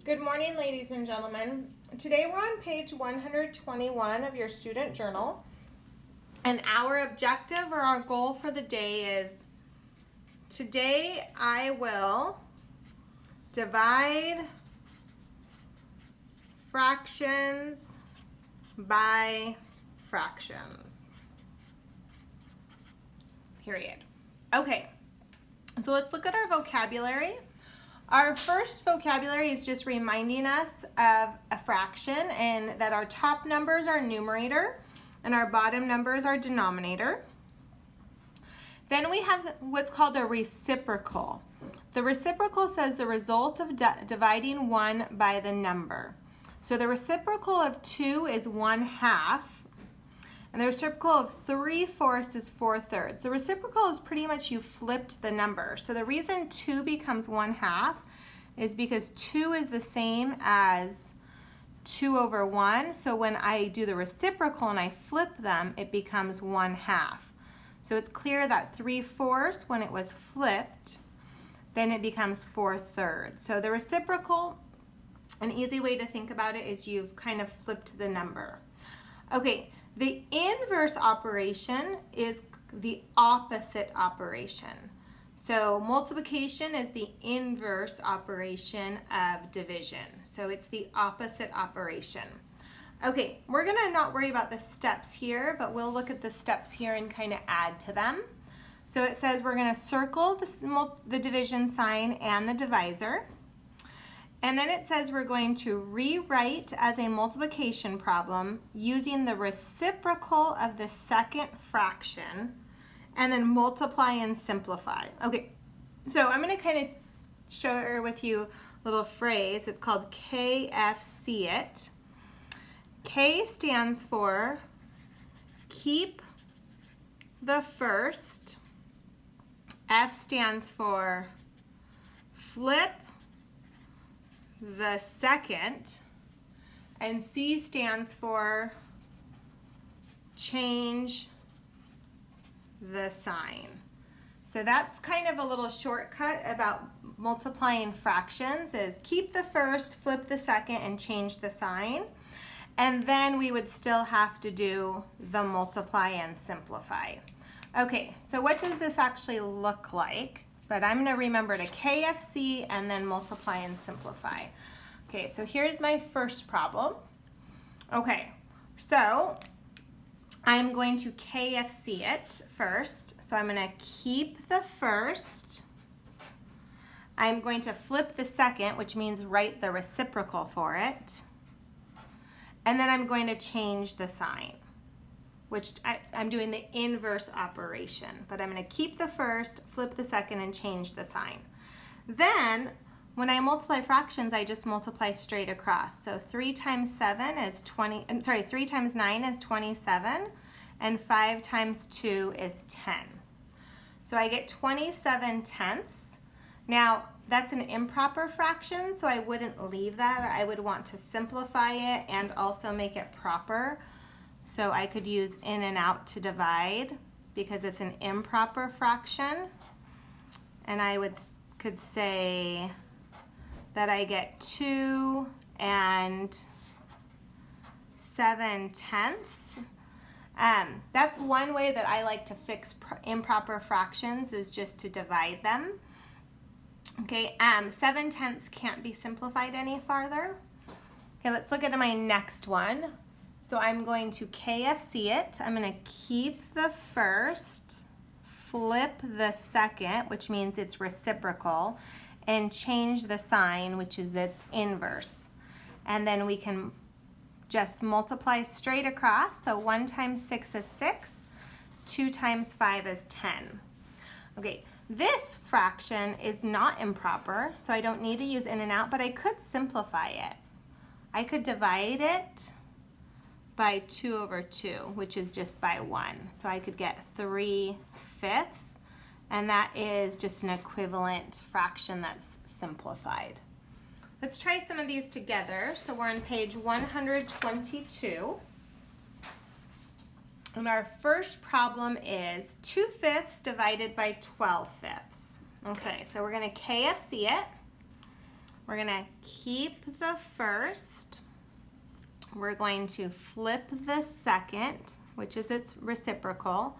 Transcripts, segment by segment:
Good morning, ladies and gentlemen. Today we're on page 121 of your student journal. And our objective or our goal for the day is, today I will divide fractions by fractions. Period. Okay, so let's look at our vocabulary. Our first vocabulary is just reminding us of a fraction and that our top numbers are numerator and our bottom numbers are denominator. Then we have what's called a reciprocal. The reciprocal says the result of dividing 1 by the number. So the reciprocal of 2 is 1/2, and the reciprocal of 3/4 is 4/3. The reciprocal is pretty much you flipped the number. So the reason 2 becomes 1/2 is because 2 is the same as 2/1. So when I do the reciprocal and I flip them, it becomes 1/2. So it's clear that 3/4, when it was flipped, then it becomes 4/3. So the reciprocal, an easy way to think about it is you've kind of flipped the number. Okay. The inverse operation is the opposite operation. So multiplication is the inverse operation of division. So it's the opposite operation. Okay, we're gonna not worry about the steps here, but we'll look at the steps here and kind of add to them. So it says we're gonna circle the division sign and the divisor. And then it says we're going to rewrite as a multiplication problem using the reciprocal of the second fraction and then multiply and simplify. Okay, so I'm going to kind of share with you a little phrase. It's called KFC it. K stands for keep the first. F stands for flip the second, and C stands for change the sign. So that's kind of a little shortcut about multiplying fractions, is keep the first, flip the second, and change the sign. And then we would still have to do the multiply and simplify. Okay, so what does this actually look like? But I'm going to remember to KFC and then multiply and simplify. Okay, so here's my first problem. Okay, so I'm going to KFC it first. So I'm going to keep the first. I'm going to flip the second, which means write the reciprocal for it. And then I'm going to change the sign, which I'm doing the inverse operation, but I'm going to keep the first, flip the second, and change the sign. Then, when I multiply fractions, I just multiply straight across. So 3 times 7 is 3 times 9 is 27, and 5 times 2 is 10. So I get 27/10. Now, that's an improper fraction, so I wouldn't leave that. I would want to simplify it and also make it proper. So I could use in and out to divide because it's an improper fraction. And I could say that I get 2 and 7/10. That's one way that I like to fix improper fractions, is just to divide them. Okay, 7/10 can't be simplified any farther. Okay, let's look at my next one. So I'm going to KFC it. I'm going to keep the first, flip the second, which means it's reciprocal, and change the sign, which is its inverse. And then we can just multiply straight across. So 1 times 6 is 6, 2 times 5 is 10. Okay, this fraction is not improper, so I don't need to use in and out, but I could simplify it. I could divide it by 2/2, which is just by 1. So I could get 3/5, and that is just an equivalent fraction that's simplified. Let's try some of these together. So we're on page 122. And our first problem is 2/5 divided by 12/5. Okay, so we're going to KFC it. We're gonna keep the first. We're going to flip the second, which is its reciprocal.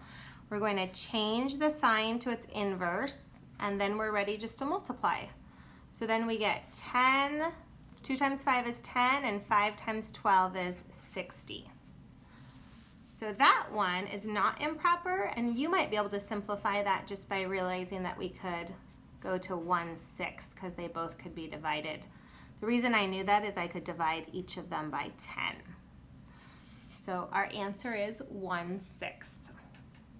We're going to change the sign to its inverse, and then we're ready just to multiply. So then we get 10, 2 times 5 is 10, and 5 times 12 is 60. So that one is not improper, and you might be able to simplify that just by realizing that we could go to 1/6 because they both could be divided. The reason I knew that is I could divide each of them by 10. So our answer is 1/6.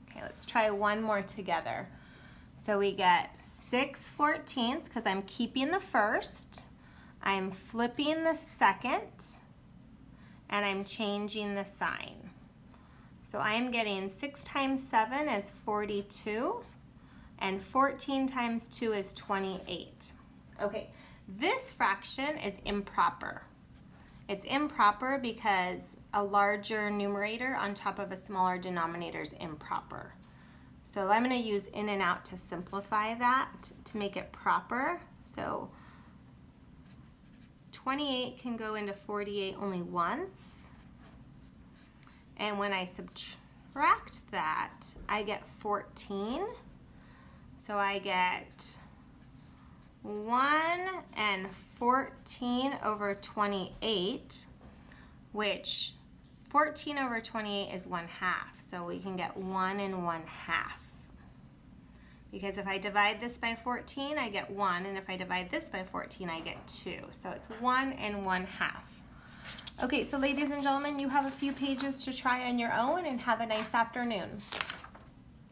Okay, let's try one more together. So we get 6/14 because I'm keeping the first, I'm flipping the second, and I'm changing the sign. So I'm getting 6 times 7 is 42, and 14 times 2 is 28. Okay, this fraction is improper. It's improper because a larger numerator on top of a smaller denominator is improper. So I'm going to use in and out to simplify that to make it proper. So 28 can go into 48 only once. And when I subtract that, I get 14. So I get 1 and 14 over 28, which 14 over 28 is 1/2. So we can get 1 and 1/2. Because if I divide this by 14, I get 1, and if I divide this by 14, I get 2. So it's 1 and 1/2. Okay, so ladies and gentlemen, you have a few pages to try on your own, and have a nice afternoon.